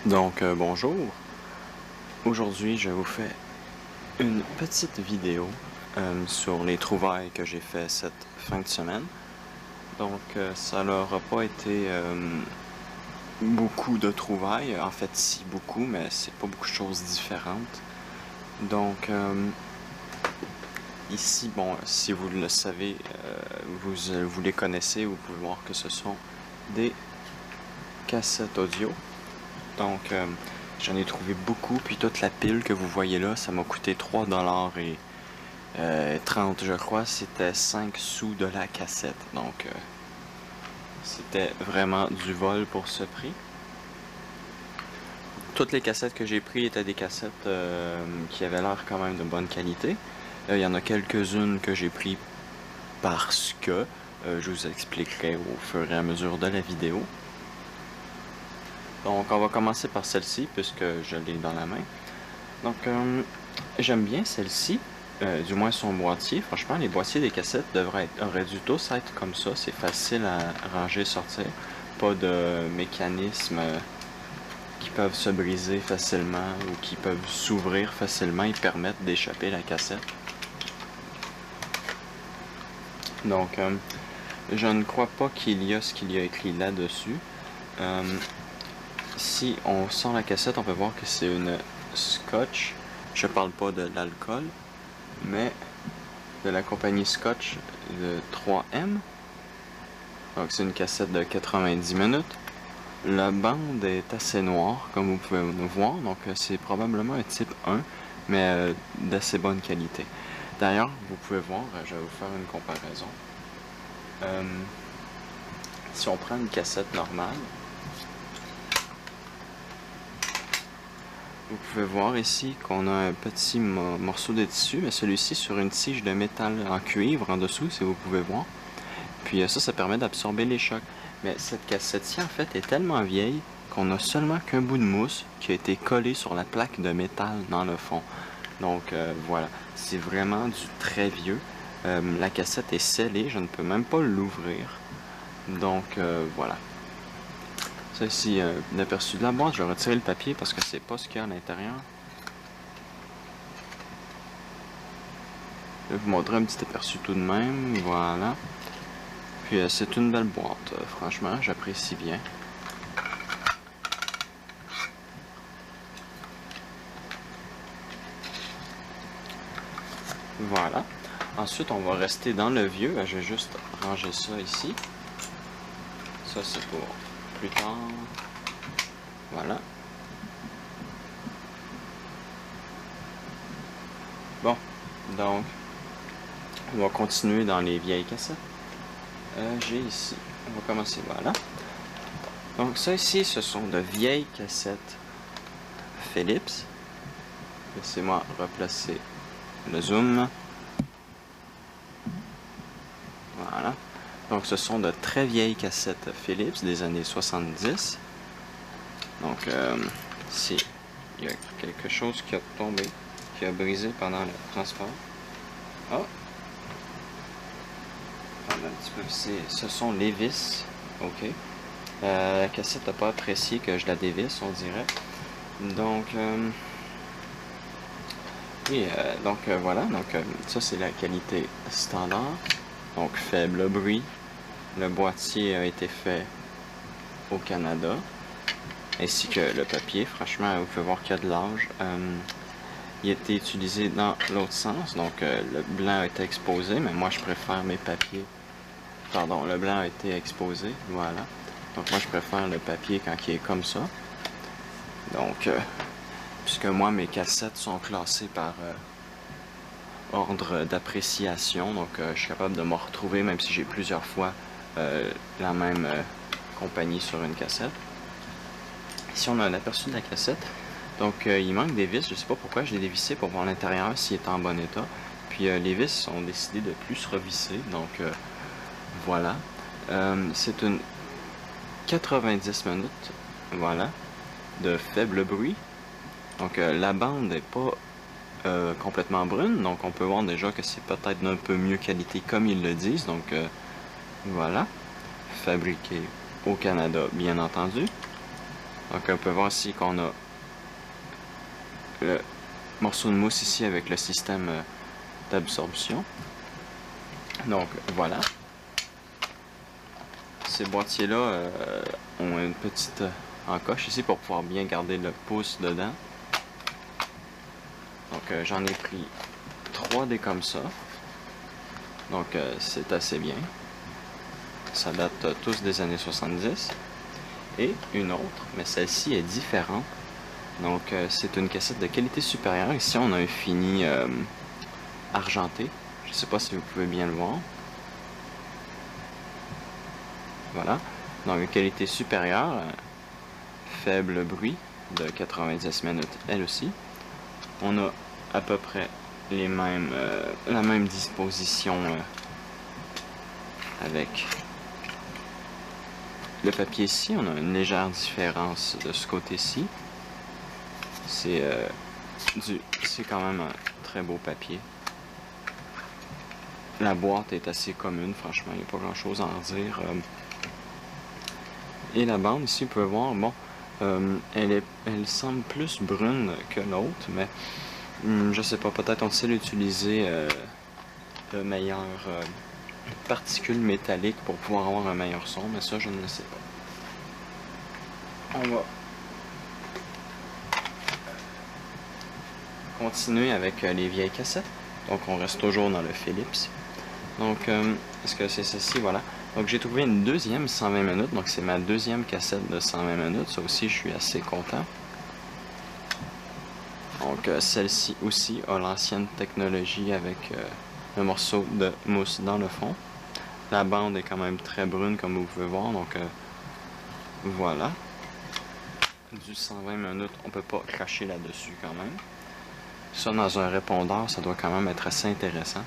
Bonjour. Aujourd'hui, je vous fais une petite vidéo sur les trouvailles que j'ai fait cette fin de semaine. Ça leur a pas été beaucoup de trouvailles. En fait, si beaucoup, mais c'est pas beaucoup de choses différentes. Donc, ici, bon, si vous le savez, vous les connaissez, vous pouvez voir que ce sont des cassettes audio. Donc, j'en ai trouvé beaucoup, puis toute la pile que vous voyez là, ça m'a coûté 3$ et 30, je crois. C'était 5 sous de la cassette. Donc, c'était vraiment du vol pour ce prix. Toutes les cassettes que j'ai prises étaient des cassettes qui avaient l'air quand même de bonne qualité. Il y en a quelques-unes que j'ai prises parce que je vous expliquerai au fur et à mesure de la vidéo. Donc, on va commencer par celle-ci, puisque je l'ai dans la main. Donc, j'aime bien celle-ci, du moins son boîtier. Franchement, les boîtiers des cassettes auraient dû tous être comme ça. C'est facile à ranger, sortir. Pas de mécanismes qui peuvent se briser facilement ou qui peuvent s'ouvrir facilement et permettre d'échapper la cassette. Donc, je ne crois pas qu'il y a ce qu'il y a écrit là-dessus. Si on sent la cassette, on peut voir que c'est une Scotch. Je parle pas de l'alcool, mais de la compagnie Scotch de 3M. Donc c'est une cassette de 90 minutes. La bande est assez noire, comme vous pouvez le voir. Donc c'est probablement un type 1, mais d'assez bonne qualité. D'ailleurs, vous pouvez voir, je vais vous faire une comparaison. Si on prend une cassette normale, vous pouvez voir ici qu'on a un petit morceau de tissu, mais celui-ci sur une tige de métal en cuivre en dessous, si vous pouvez voir. Puis ça permet d'absorber les chocs. Mais cette cassette-ci, en fait, est tellement vieille qu'on n'a seulement qu'un bout de mousse qui a été collé sur la plaque de métal dans le fond. Donc voilà, c'est vraiment du très vieux. La cassette est scellée, je ne peux même pas l'ouvrir. Donc voilà. Ça ici, un aperçu de la boîte. Je vais retirer le papier parce que c'est pas ce qu'il y a à l'intérieur. Je vais vous montrer un petit aperçu tout de même. Voilà. Puis c'est une belle boîte. Franchement, j'apprécie bien. Voilà. Ensuite, on va rester dans le vieux. Je vais juste ranger ça ici. Ça, c'est pour plus tard. Voilà. Bon, donc, on va continuer dans les vieilles cassettes. J'ai ici, on va commencer, voilà. Donc ça ici, ce sont de vieilles cassettes Philips. Laissez-moi replacer le zoom. Voilà. Donc ce sont de très vieilles cassettes Philips des années 70. Donc ici, il y a quelque chose qui a tombé, qui a brisé pendant le transport. Oh! Un petit peu, ce sont les vis. Ok. La cassette n'a pas apprécié que je la dévisse, on dirait. Donc, voilà. Donc, ça, c'est la qualité standard. Donc, faible bruit. Le boîtier a été fait au Canada. Ainsi que le papier. Franchement, vous pouvez voir qu'il y a de l'âge. Il a été utilisé dans l'autre sens. Donc, le blanc a été exposé. Mais moi, je préfère mes papiers. Pardon, le blanc a été exposé. Voilà. Donc, moi, je préfère le papier quand il est comme ça. Donc, puisque moi, mes cassettes sont classées par ordre d'appréciation. Donc, je suis capable de me retrouver, même si j'ai plusieurs fois la même compagnie sur une cassette. Ici, on a un aperçu de la cassette. Donc, il manque des vis. Je ne sais pas pourquoi je l'ai dévissé pour voir l'intérieur s'il est en bon état. Puis, les vis ont décidé de plus se revisser. Donc, voilà. C'est une 90 minutes. Voilà. De faible bruit. Donc, la bande n'est pas complètement brune. Donc, on peut voir déjà que c'est peut-être d'un peu mieux qualité comme ils le disent. Donc, voilà. Fabriqué au Canada, bien entendu. Donc on peut voir ici qu'on a le morceau de mousse ici avec le système d'absorption. Donc voilà. Ces boîtiers-là ont une petite encoche ici pour pouvoir bien garder le pouce dedans. Donc j'en ai pris 3 des comme ça. Donc c'est assez bien. Ça date tous des années 70. Et une autre, mais celle-ci est différente. Donc c'est une cassette de qualité supérieure. Ici on a un fini argenté. Je ne sais pas si vous pouvez bien le voir. Voilà. Donc qualité supérieure, faible bruit de 90 minutes elle aussi. On a à peu près les mêmes, la même disposition avec le papier ici. On a une légère différence de ce côté-ci. C'est quand même un très beau papier. La boîte est assez commune, franchement, il n'y a pas grand chose à en dire. Et la bande, ici, vous pouvez voir, bon, elle semble plus brune que l'autre, mais je sais pas, peut-être on sait l'utiliser de meilleures particules métalliques pour pouvoir avoir un meilleur son, mais ça, je ne le sais pas. On va continuer avec les vieilles cassettes. Donc, on reste toujours dans le Philips. Donc, est-ce que c'est ceci? Voilà. Donc, j'ai trouvé une deuxième 120 minutes. Donc, c'est ma deuxième cassette de 120 minutes. Ça aussi, je suis assez content. Donc, celle-ci aussi a l'ancienne technologie avec le morceau de mousse dans le fond. La bande est quand même très brune, comme vous pouvez voir. Donc, voilà. Du 120 minutes, on peut pas cracher là-dessus quand même. Ça, dans un répondeur, ça doit quand même être assez intéressant.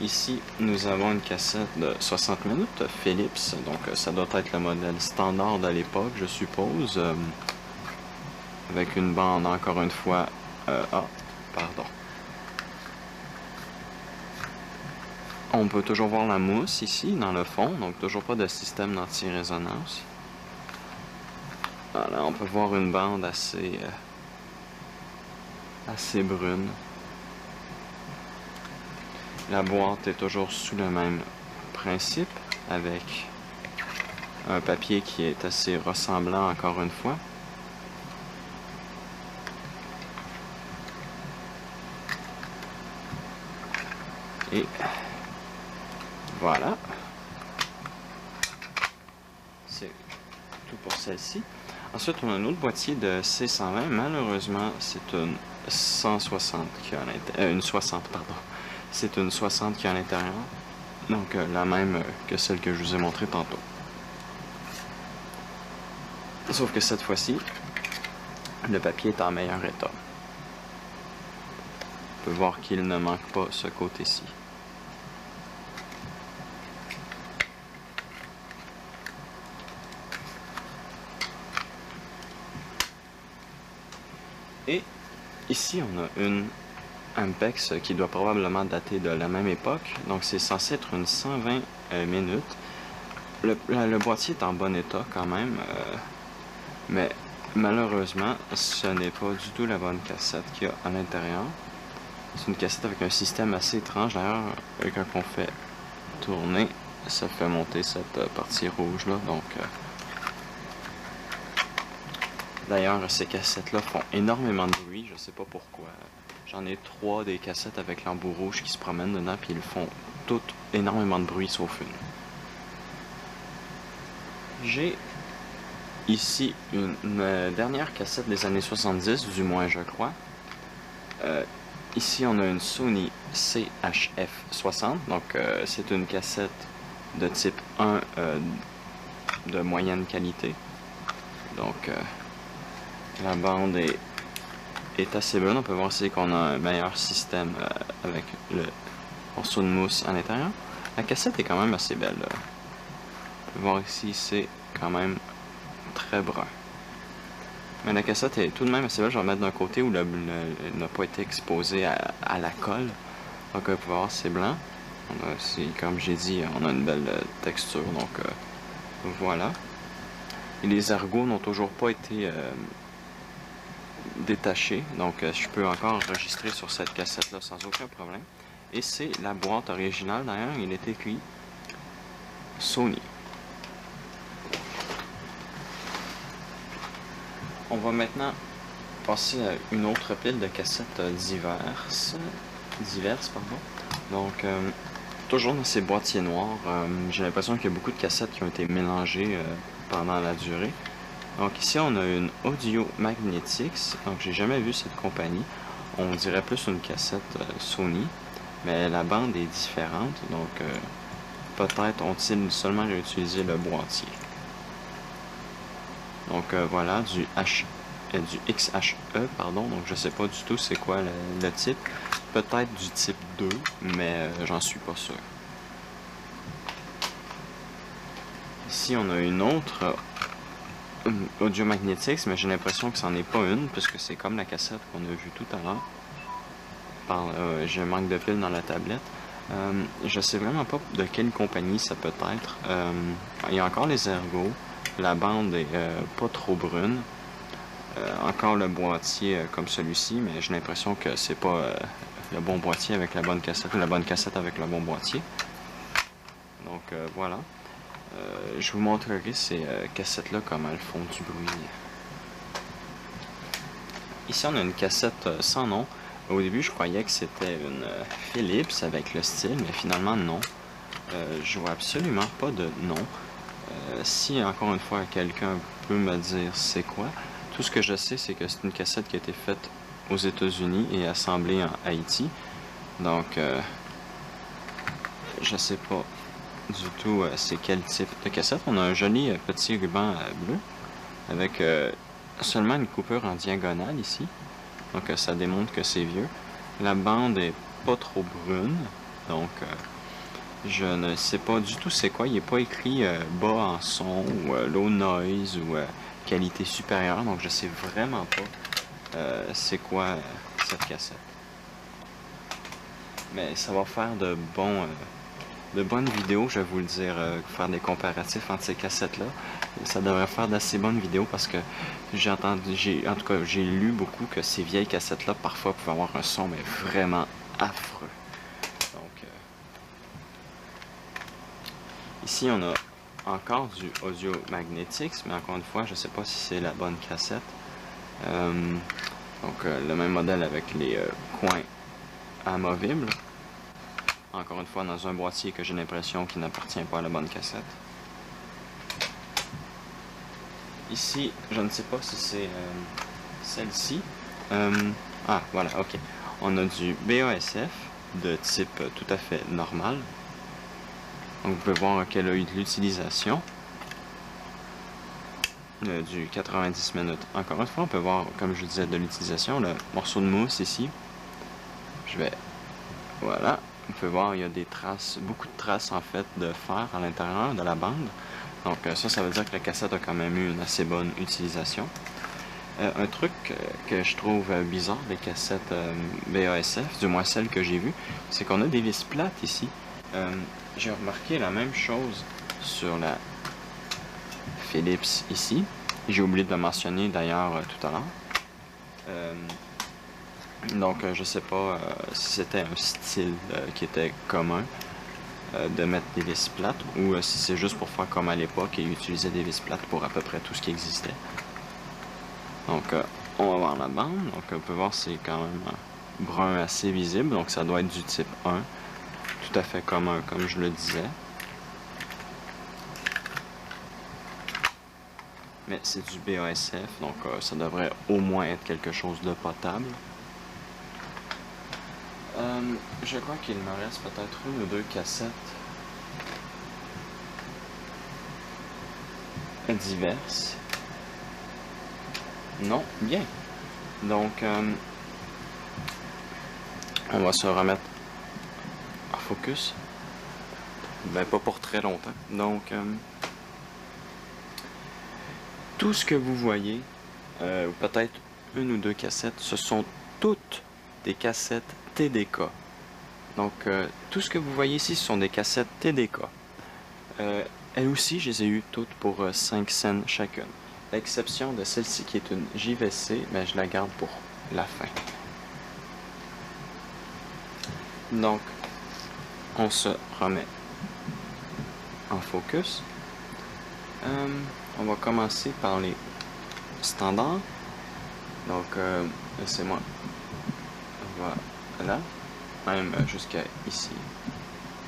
Ici, nous avons une cassette de 60 minutes Philips, donc ça doit être le modèle standard de l'époque, je suppose, avec une bande, encore une fois, pardon. On peut toujours voir la mousse ici, dans le fond, donc toujours pas de système d'anti-résonance. Voilà, on peut voir une bande assez brune. La boîte est toujours sous le même principe, avec un papier qui est assez ressemblant encore une fois. Et voilà. C'est tout pour celle-ci. Ensuite, on a un autre boîtier de C120. Malheureusement, c'est une 160 qui a à l'intérieur. Une 60, pardon. C'est une 60 qui est à l'intérieur. Donc, la même que celle que je vous ai montrée tantôt. Sauf que cette fois-ci, le papier est en meilleur état. On peut voir qu'il ne manque pas ce côté-ci. Et ici, on a une Ampex qui doit probablement dater de la même époque. Donc, c'est censé être une 120 minutes. Le boîtier est en bon état quand même. Mais malheureusement, ce n'est pas du tout la bonne cassette qu'il y a à l'intérieur. C'est une cassette avec un système assez étrange. D'ailleurs, quand on fait tourner, ça fait monter cette partie rouge là. Donc, d'ailleurs, ces cassettes-là font énormément de bruit, je sais pas pourquoi. J'en ai 3 des cassettes avec l'embout rouge qui se promènent dedans, puis ils font toutes énormément de bruit sauf une. J'ai ici une dernière cassette des années 70, du moins je crois. Ici, on a une Sony CHF-60, donc c'est une cassette de type 1 de moyenne qualité. Donc, la bande est assez bonne. On peut voir ici qu'on a un meilleur système avec le morceau de mousse à l'intérieur. La cassette est quand même assez belle. On peut voir ici, c'est quand même très brun. Mais la cassette est tout de même assez belle. Je vais la mettre d'un côté où elle n'a pas été exposé à la colle. Donc, vous pouvez voir, c'est blanc. On a aussi, comme j'ai dit, on a une belle texture. Donc, voilà. Et les ergots n'ont toujours pas été détachés, donc je peux encore enregistrer sur cette cassette-là sans aucun problème. Et c'est la boîte originale, d'ailleurs, il est écrit Sony. On va maintenant passer à une autre pile de cassettes diverses. Donc, toujours dans ces boîtiers noirs, j'ai l'impression qu'il y a beaucoup de cassettes qui ont été mélangées pendant la durée. Donc ici, on a une Audio Magnetics. Donc, j'ai jamais vu cette compagnie. On dirait plus une cassette Sony, mais la bande est différente. Donc, peut-être ont-ils seulement réutilisé le boîtier. Donc, voilà, du XHE, pardon. Donc, je sais pas du tout c'est quoi le type. Peut-être du type 2, mais j'en suis pas sûr. Ici, on a une autre Audio Magnetics, mais j'ai l'impression que c'en est pas une, puisque c'est comme la cassette qu'on a vue tout à l'heure. J'ai un manque de pile dans la tablette. Je sais vraiment pas de quelle compagnie ça peut être. Il y a encore les ergots. La bande est pas trop brune. Encore le boîtier comme celui-ci, mais j'ai l'impression que c'est pas le bon boîtier avec la bonne cassette ou la bonne cassette avec le bon boîtier. Donc voilà. Je vous montrerai ces cassettes-là comment elles font du bruit. Ici, on a une cassette sans nom. Au début, je croyais que c'était une Philips avec le style, mais finalement, non. Je vois absolument pas de nom. Si, encore une fois, quelqu'un peut me dire c'est quoi, tout ce que je sais, c'est que c'est une cassette qui a été faite aux États-Unis et assemblée en Haïti. Donc, je sais pas du tout c'est quel type de cassette. On a un joli petit ruban bleu avec seulement une coupure en diagonale ici. Donc ça démontre que c'est vieux. La bande est pas trop brune. Donc je ne sais pas du tout c'est quoi. Il n'est pas écrit bas en son ou low noise ou qualité supérieure. Donc je sais vraiment pas c'est quoi cette cassette. Mais ça va faire de bonnes vidéos, je vais vous le dire, faire des comparatifs entre ces cassettes-là. Ça devrait faire d'assez bonnes vidéos parce que en tout cas, j'ai lu beaucoup que ces vieilles cassettes-là, parfois, pouvaient avoir un son, mais vraiment affreux. Donc, ici, on a encore du Audio Magnetics, mais encore une fois, je ne sais pas si c'est la bonne cassette. Donc, le même modèle avec les coins amovibles. Encore une fois, dans un boîtier que j'ai l'impression qu'il n'appartient pas à la bonne cassette. Ici, je ne sais pas si c'est celle-ci. Ah, voilà, ok. On a du BASF de type tout à fait normal. Donc, vous pouvez voir qu'elle a eu de l'utilisation. Du 90 minutes. Encore une fois, on peut voir, comme je vous disais, de l'utilisation. Le morceau de mousse ici. Voilà. Vous pouvez voir, il y a des traces, beaucoup de traces en fait de fer à l'intérieur de la bande. Donc ça veut dire que la cassette a quand même eu une assez bonne utilisation. Un truc que je trouve bizarre des cassettes BASF, du moins celles que j'ai vues, c'est qu'on a des vis plates ici. J'ai remarqué la même chose sur la Philips ici. J'ai oublié de le mentionner d'ailleurs tout à l'heure. Donc, je sais pas si c'était un style qui était commun de mettre des vis plates ou si c'est juste pour faire comme à l'époque et utiliser des vis plates pour à peu près tout ce qui existait. Donc, on va voir la bande. Donc, on peut voir c'est quand même brun assez visible. Donc, ça doit être du type 1. Tout à fait commun, comme je le disais. Mais c'est du BASF, donc ça devrait au moins être quelque chose de potable. Je crois qu'il me reste peut-être une ou deux cassettes diverses. Non, bien. Donc, on va se remettre en focus. Ben, pas pour très longtemps. Donc, tout ce que vous voyez, ou peut-être une ou deux cassettes, ce sont toutes des cassettes TDK. Donc, tout ce que vous voyez ici, ce sont des cassettes TDK. elles aussi, je les ai eues toutes pour 5 cents chacune. L'exception de celle-ci qui est une JVC, mais je la garde pour la fin. Donc, on se remet en focus. On va commencer par les standards. Donc, laissez-moi. Voilà. Même jusqu'à ici.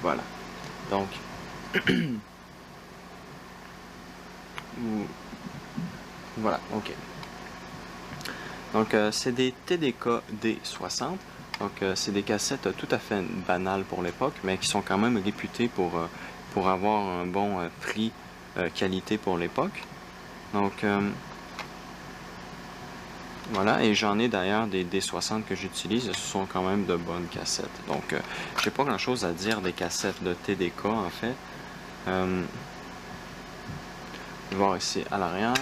Voilà. Donc, voilà, ok. Donc, c'est des TDK D60. Donc, c'est des cassettes tout à fait banales pour l'époque, mais qui sont quand même réputées pour avoir un bon prix qualité pour l'époque. Donc, voilà, et j'en ai d'ailleurs des D60 que j'utilise, ce sont quand même de bonnes cassettes. Donc, j'ai pas grand chose à dire des cassettes de TDK en fait. Voir ici à l'arrière,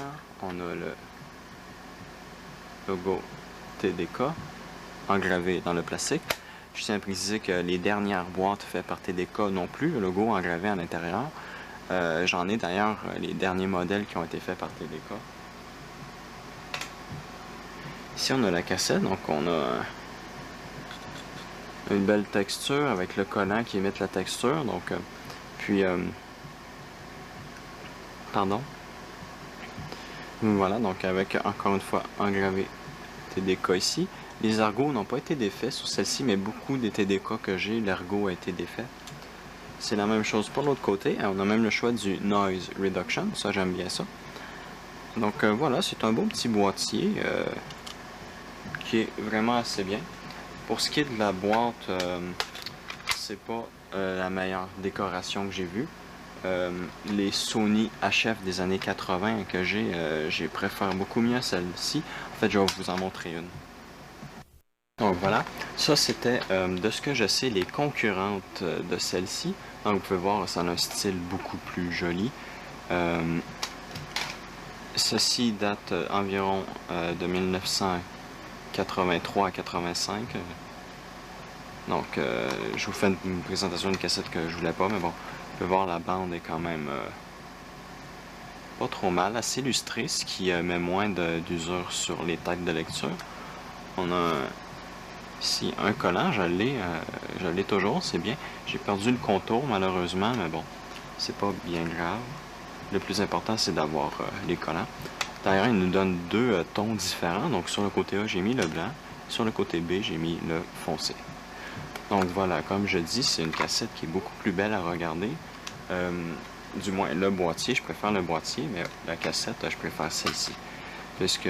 on a le logo TDK engravé dans le plastique. Je tiens à préciser que les dernières boîtes faites par TDK non plus, le logo engravé à l'intérieur. J'en ai d'ailleurs les derniers modèles qui ont été faits par TDK. Ici on a la cassette, donc on a une belle texture avec le collant qui imite la texture. Donc, pardon. Voilà, donc avec encore une fois engravé TDK ici. Les ergots n'ont pas été défaits sur celle-ci, mais beaucoup des TDK que j'ai, l'ergot a été défait. C'est la même chose pour l'autre côté. On a même le choix du Noise Reduction, ça j'aime bien ça. Donc voilà, c'est un beau petit boîtier qui est vraiment assez bien. Pour ce qui est de la boîte, c'est pas la meilleure décoration que j'ai vue. Les Sony HF des années 80 que j'ai préfère beaucoup mieux celle-ci. En fait, je vais vous en montrer une. Donc voilà, ça c'était de ce que je sais les concurrentes de celle-ci. Donc vous pouvez voir, ça a un style beaucoup plus joli. Ceci date environ de 1983 à 85. Donc je vous fais une présentation d'une cassette que je voulais pas, mais bon, vous pouvez voir la bande est quand même pas trop mal, assez illustrée, ce qui met moins d'usure sur les têtes de lecture. On a ici un collant, je l'ai toujours, c'est bien. J'ai perdu le contour malheureusement, mais bon, c'est pas bien grave. Le plus important c'est d'avoir les collants. D'ailleurs, il nous donne deux tons différents. Donc sur le côté A, j'ai mis le blanc. Sur le côté B, j'ai mis le foncé. Donc voilà, comme je dis, c'est une cassette qui est beaucoup plus belle à regarder. Du moins, le boîtier, je préfère le boîtier, mais la cassette, je préfère celle-ci. Puisque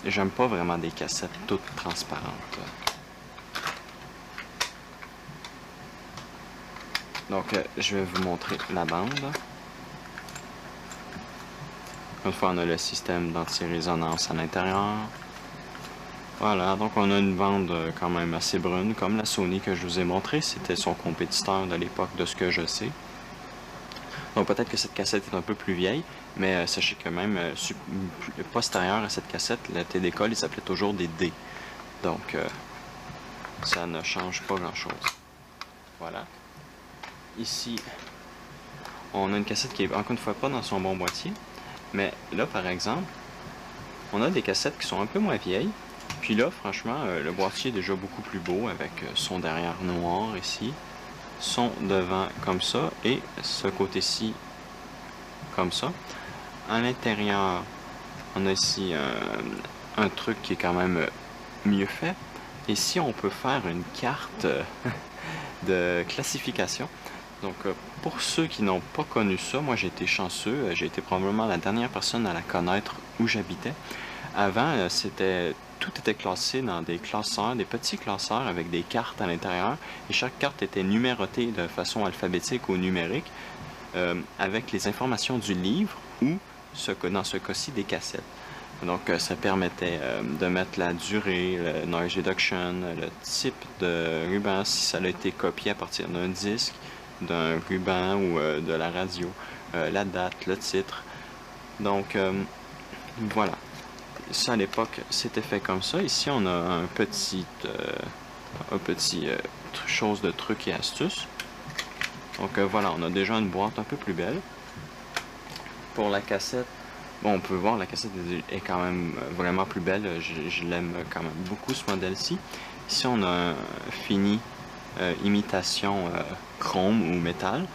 j'aime pas vraiment des cassettes toutes transparentes. Donc, je vais vous montrer la bande. Une fois, on a le système d'anti-résonance à l'intérieur. Voilà, donc on a une bande quand même assez brune, comme la Sony que je vous ai montré. C'était son compétiteur de l'époque, de ce que je sais. Donc peut-être que cette cassette est un peu plus vieille, mais sachez que même postérieur à cette cassette, la TDK, il s'appelait toujours des D. Donc ça ne change pas grand-chose. Voilà. Ici, on a une cassette qui est encore une fois pas dans son bon boîtier. Mais là, par exemple, on a des cassettes qui sont un peu moins vieilles. Puis là, franchement, le boîtier est déjà beaucoup plus beau avec son derrière noir ici, son devant comme ça et ce côté-ci comme ça. À l'intérieur, on a ici un truc qui est quand même mieux fait. Ici, on peut faire une carte de classification. Donc, pour ceux qui n'ont pas connu ça, moi j'ai été chanceux. J'ai été probablement la dernière personne à la connaître où j'habitais. Avant, tout était classé dans des classeurs, des petits classeurs avec des cartes à l'intérieur. Et chaque carte était numérotée de façon alphabétique ou numérique avec les informations du livre ou, dans ce cas-ci, des cassettes. Donc, ça permettait de mettre la durée, le noise reduction, le type de ruban, si ça a été copié à partir d'un disque, d'un ruban ou de la radio, la date, le titre. Donc, voilà. Ça, à l'époque, c'était fait comme ça. Ici, on a un petit chose de trucs et astuces. Donc, voilà, on a déjà une boîte un peu plus belle. Pour la cassette, bon, on peut voir la cassette est quand même vraiment plus belle. Je l'aime quand même beaucoup, ce modèle-ci. Ici, on a un fini imitation chrome ou métal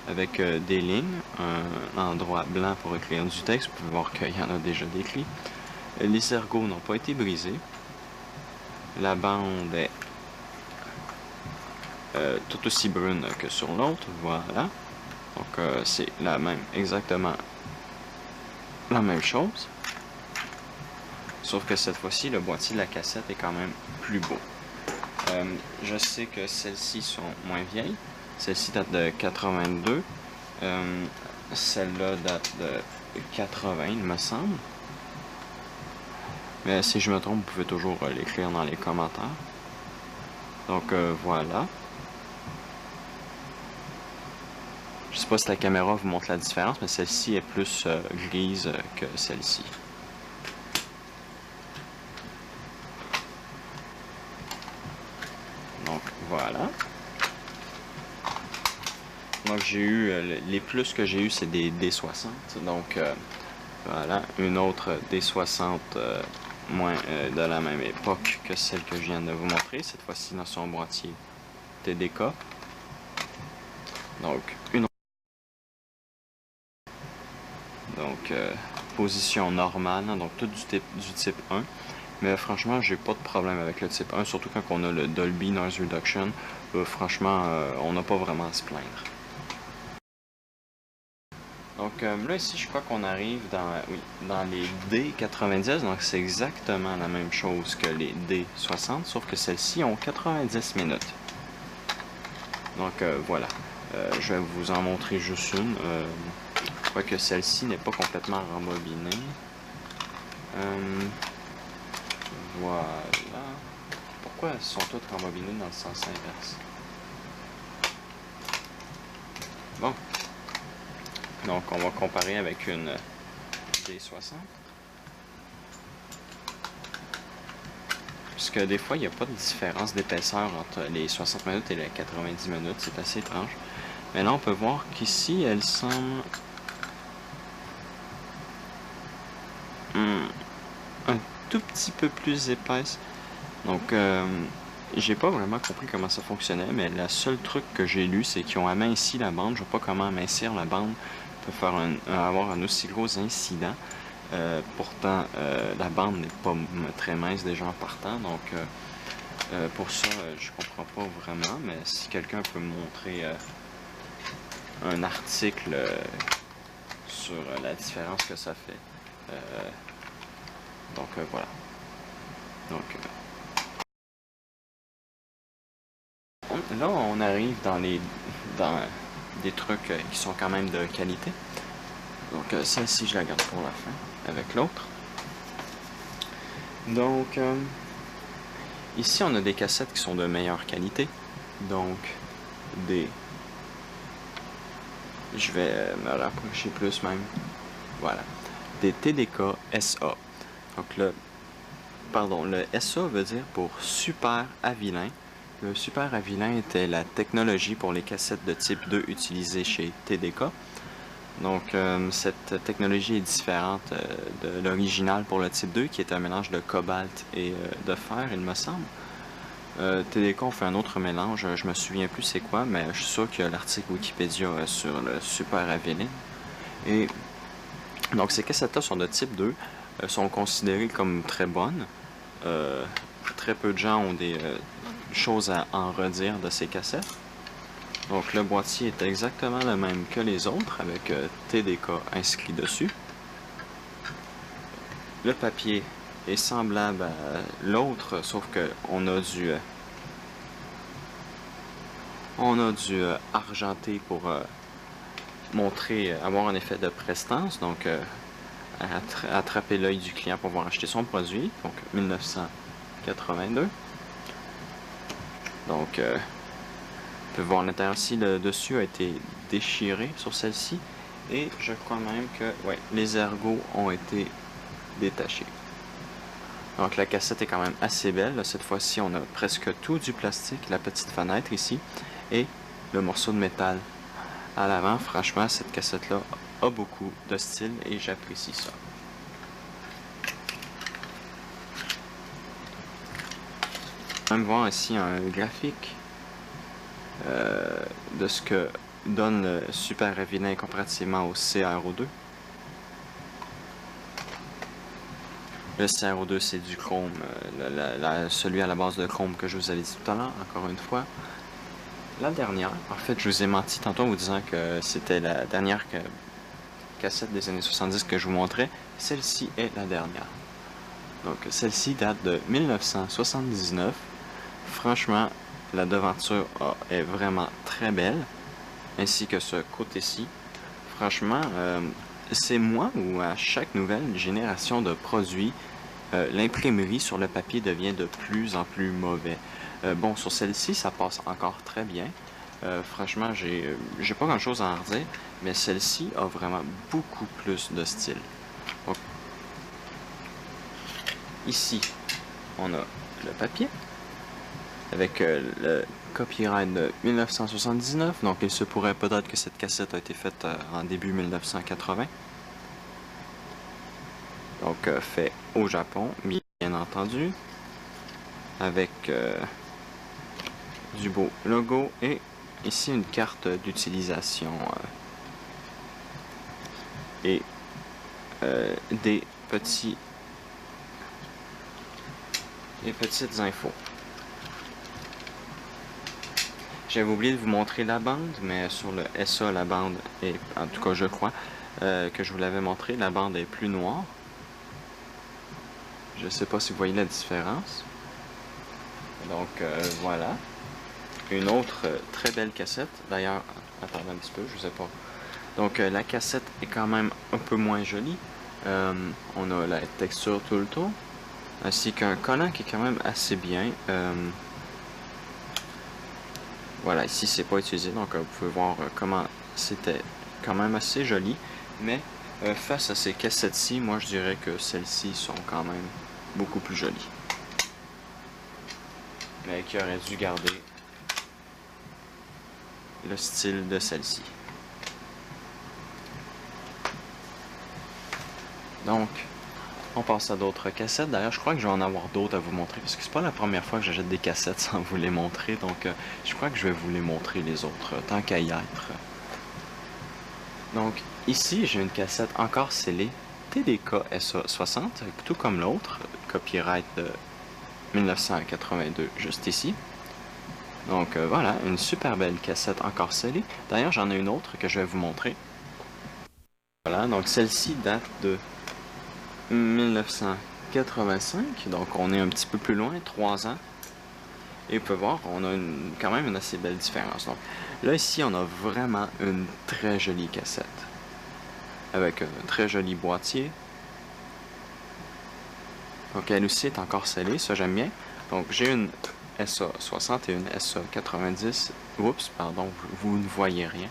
avec des lignes, un endroit blanc pour écrire du texte. Vous pouvez voir qu'il y en a déjà décrit. Les ergots n'ont pas été brisés. La bande est tout aussi brune que sur l'autre, voilà. Donc c'est la même, exactement la même chose. Sauf que cette fois-ci, le boîtier de la cassette est quand même plus beau. Je sais que celles-ci sont moins vieilles. Celle-ci date de 82. Celle-là date de 80, il me semble. Mais si je me trompe, vous pouvez toujours l'écrire dans les commentaires. Donc voilà. Je sais pas si la caméra vous montre la différence, mais celle-ci est plus grise que celle-ci. Donc voilà. Donc j'ai eu, les plus que j'ai eu, c'est des D60. Donc voilà, une autre D60 moins de la même époque que celle que je viens de vous montrer. Cette fois-ci dans son boîtier TDK. Donc une autre. Donc position normale, donc tout du type 1. Mais franchement, j'ai pas de problème avec le type 1, surtout quand on a le Dolby Noise Reduction. Franchement, on n'a pas vraiment à se plaindre. Donc là ici je crois qu'on arrive dans les D90, donc c'est exactement la même chose que les D60, sauf que celles-ci ont 90 minutes. Donc voilà, je vais vous en montrer juste une. Je crois que celle-ci n'est pas complètement rembobinée. Voilà. Pourquoi elles sont toutes rembobinées dans le sens inverse? Bon. Donc, on va comparer avec une D60. Puisque des fois, il n'y a pas de différence d'épaisseur entre les 60 minutes et les 90 minutes. C'est assez étrange. Mais là, on peut voir qu'ici, elles semblent un tout petit peu plus épaisses. Donc, j'ai pas vraiment compris comment ça fonctionnait, mais le seul truc que j'ai lu, c'est qu'ils ont aminci la bande. Je sais pas comment amincir la bande peut faire avoir un aussi gros incident. Pourtant, la bande n'est pas très mince déjà en partant, donc pour ça, je comprends pas vraiment, mais si quelqu'un peut me montrer un article sur la différence que ça fait. Donc voilà. Donc là, on arrive dans des trucs qui sont quand même de qualité. Donc celle-ci, je la garde pour la fin, avec l'autre. Donc, ici, on a des cassettes qui sont de meilleure qualité. Donc, je vais me rapprocher plus même. Voilà. Des TDK SA. Donc, le SA veut dire pour Super Avilain. Le Super Avilain était la technologie pour les cassettes de type 2 utilisées chez TDK. Donc, cette technologie est différente de l'original pour le type 2, qui est un mélange de cobalt et de fer, il me semble. TDK ont fait un autre mélange, je me souviens plus c'est quoi, mais je suis sûr qu'il y a l'article Wikipédia sur le Super Avilain. Et donc, ces cassettes-là sont de type 2, sont considérées comme très bonnes. Très peu de gens ont des choses à en redire de ces cassettes. Donc le boîtier est exactement le même que les autres, avec TDK inscrit dessus. Le papier est semblable à l'autre, sauf que on a du argenté pour avoir un effet de prestance, donc attraper l'œil du client pour pouvoir acheter son produit, donc 1982. Donc on peut voir l'intérieur ici, le dessus a été déchiré sur celle-ci, et je crois même que les ergots ont été détachés. Donc la cassette est quand même assez belle. Cette fois-ci, on a presque tout du plastique, la petite fenêtre ici, et le morceau de métal à l'avant. Franchement, cette cassette-là a beaucoup de style et j'apprécie ça. On va même voir ici un graphique de ce que donne le Super Heavy comparativement au CRO2. Le CRO2 c'est du chrome, celui à la base de chrome que je vous avais dit tout à l'heure, encore une fois. La dernière, en fait je vous ai menti tantôt en vous disant que c'était la dernière cassette des années 70 que je vous montrais. Celle-ci est la dernière. Donc celle-ci date de 1979. Franchement, la devanture est vraiment très belle, ainsi que ce côté-ci. Franchement, c'est moi où à chaque nouvelle génération de produits, l'imprimerie sur le papier devient de plus en plus mauvais. Bon, sur celle-ci, ça passe encore très bien. Franchement, j'ai pas grand chose à en redire, mais celle-ci a vraiment beaucoup plus de style. Donc, ici, on a le papier avec le copyright de 1979, donc il se pourrait peut-être que cette cassette a été faite en début 1980. Donc fait au Japon, bien entendu, avec du beau logo et ici une carte d'utilisation et des petites infos. J'avais oublié de vous montrer la bande, mais sur le SA, la bande est, en tout cas je crois, que je vous l'avais montré, la bande est plus noire. Je sais pas si vous voyez la différence. Donc voilà. Une autre très belle cassette. D'ailleurs, attendez un petit peu, je sais pas. Donc la cassette est quand même un peu moins jolie. On a la texture tout le tour, ainsi qu'un collant qui est quand même assez bien. Voilà, ici c'est pas utilisé, donc vous pouvez voir comment c'était quand même assez joli. Mais face à ces cassettes-ci, moi je dirais que celles-ci sont quand même beaucoup plus jolies. Mais qui aurait dû garder le style de celle-ci. Donc, on passe à d'autres cassettes. D'ailleurs, je crois que je vais en avoir d'autres à vous montrer, parce que c'est pas la première fois que j'achète des cassettes sans vous les montrer. Donc, je crois que je vais vous les montrer les autres, tant qu'à y être. Donc, ici, j'ai une cassette encore scellée, TDK SA60, tout comme l'autre, copyright de 1982, juste ici. Donc voilà, une super belle cassette encore scellée. D'ailleurs, j'en ai une autre que je vais vous montrer. Voilà, donc celle-ci date de 1985, donc on est un petit peu plus loin, 3 ans. Et vous pouvez voir, on a quand même une assez belle différence. Donc là, ici, on a vraiment une très jolie cassette. Avec un très joli boîtier. Donc elle aussi est encore scellée, ça j'aime bien. Donc j'ai une SA60 et une SA90. Oups, pardon, vous ne voyez rien.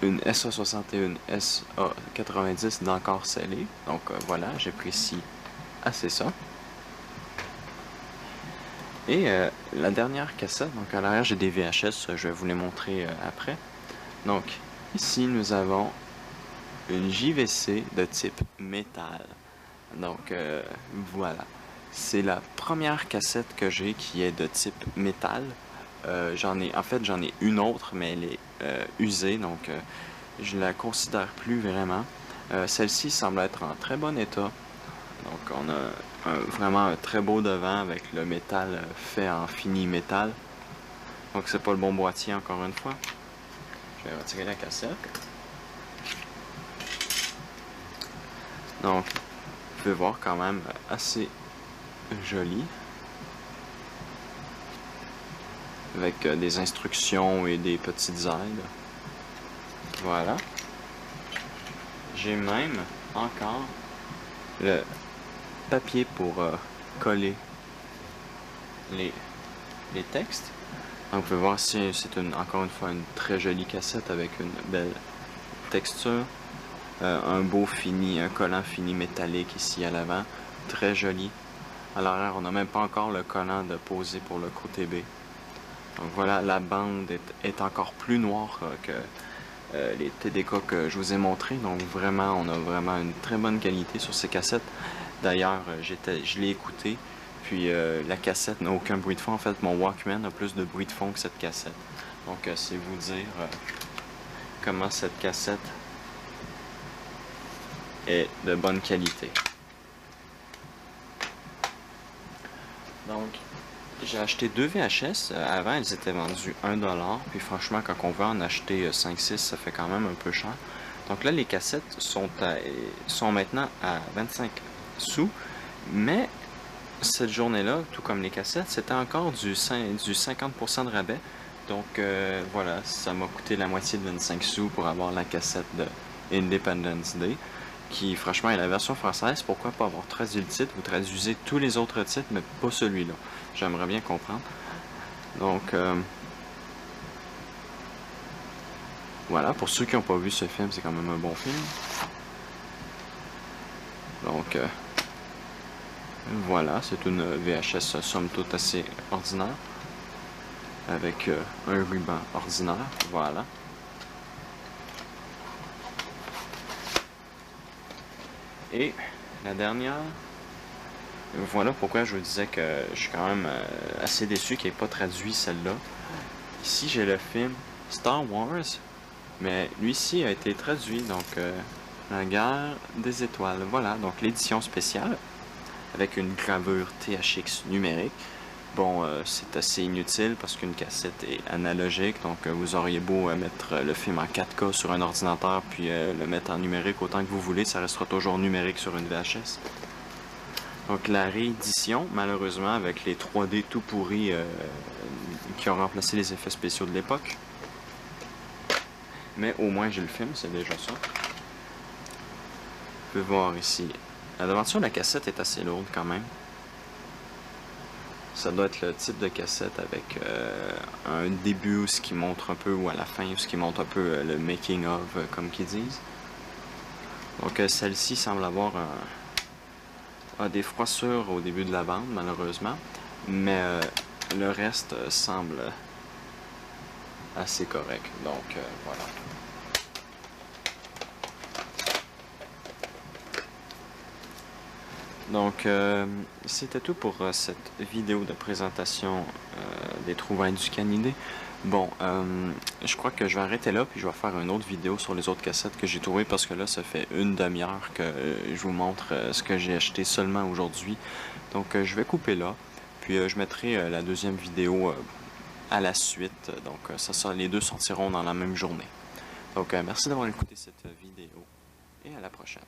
Une SA60 et une SA90 d'encore scellée. Donc voilà, j'apprécie assez ça. Et la dernière cassette, donc à l'arrière j'ai des VHS, je vais vous les montrer après. Donc ici nous avons une JVC de type métal. Donc voilà, c'est la première cassette que j'ai qui est de type métal. J'en ai une autre, mais elle est usée, donc je la considère plus vraiment. Celle-ci semble être en très bon état. Donc on a vraiment un très beau devant avec le métal fait en fini métal. Donc c'est pas le bon boîtier encore une fois. Je vais retirer la cassette. Donc vous pouvez voir quand même assez joli. Avec des instructions et des petites aides. Voilà. J'ai même encore le papier pour coller les textes. Donc vous pouvez voir si c'est encore une fois une très jolie cassette avec une belle texture. Un beau fini, un collant fini métallique ici à l'avant. Très joli. À l'arrière, on n'a même pas encore le collant de poser pour le côté B. Donc voilà, la bande est encore plus noire que les TDK que je vous ai montré. Donc vraiment, on a vraiment une très bonne qualité sur ces cassettes. D'ailleurs, je l'ai écouté, puis la cassette n'a aucun bruit de fond. En fait, mon Walkman a plus de bruit de fond que cette cassette. Donc c'est vous dire comment cette cassette est de bonne qualité. Donc, j'ai acheté 2 VHS. Avant, elles étaient vendues 1$. Puis franchement, quand on veut en acheter 5-6, ça fait quand même un peu cher. Donc là, les cassettes sont maintenant à 25 sous. Mais cette journée-là, tout comme les cassettes, c'était encore du 50% de rabais. Donc voilà, ça m'a coûté la moitié de 25 sous pour avoir la cassette de Independence Day, qui franchement est la version française. Pourquoi pas avoir traduit le titre? Vous traduisez tous les autres titres, mais pas celui-là. J'aimerais bien comprendre. Donc voilà, pour ceux qui n'ont pas vu ce film, c'est quand même un bon film. Donc voilà, c'est une VHS somme toute assez ordinaire, avec un ruban ordinaire, voilà. Et la dernière, voilà pourquoi je vous disais que je suis quand même assez déçu qu'il n'ait pas traduit celle-là. Ici j'ai le film Star Wars, mais lui-ci a été traduit, donc La Guerre des Étoiles, voilà, donc l'édition spéciale, avec une gravure THX numérique. Bon, c'est assez inutile parce qu'une cassette est analogique, donc vous auriez beau mettre le film en 4K sur un ordinateur puis le mettre en numérique autant que vous voulez, ça restera toujours numérique sur une VHS. Donc la réédition, malheureusement, avec les 3D tout pourris qui ont remplacé les effets spéciaux de l'époque. Mais au moins j'ai le film, c'est déjà ça. Vous pouvez voir ici. La devanture de la cassette est assez lourde quand même. Ça doit être le type de cassette avec un début ce qui montre un peu, ou à la fin ce qui montre un peu le making of, comme qu'ils disent. Donc celle-ci semble avoir des froissures au début de la bande, malheureusement, mais le reste semble assez correct. Donc voilà. Donc, c'était tout pour cette vidéo de présentation des trouvailles du canidé. Bon, je crois que je vais arrêter là, puis je vais faire une autre vidéo sur les autres cassettes que j'ai trouvées, parce que là, ça fait une demi-heure que je vous montre ce que j'ai acheté seulement aujourd'hui. Donc, je vais couper là, puis je mettrai la deuxième vidéo à la suite. Donc, les deux sortiront dans la même journée. Donc, merci d'avoir écouté cette vidéo, et à la prochaine.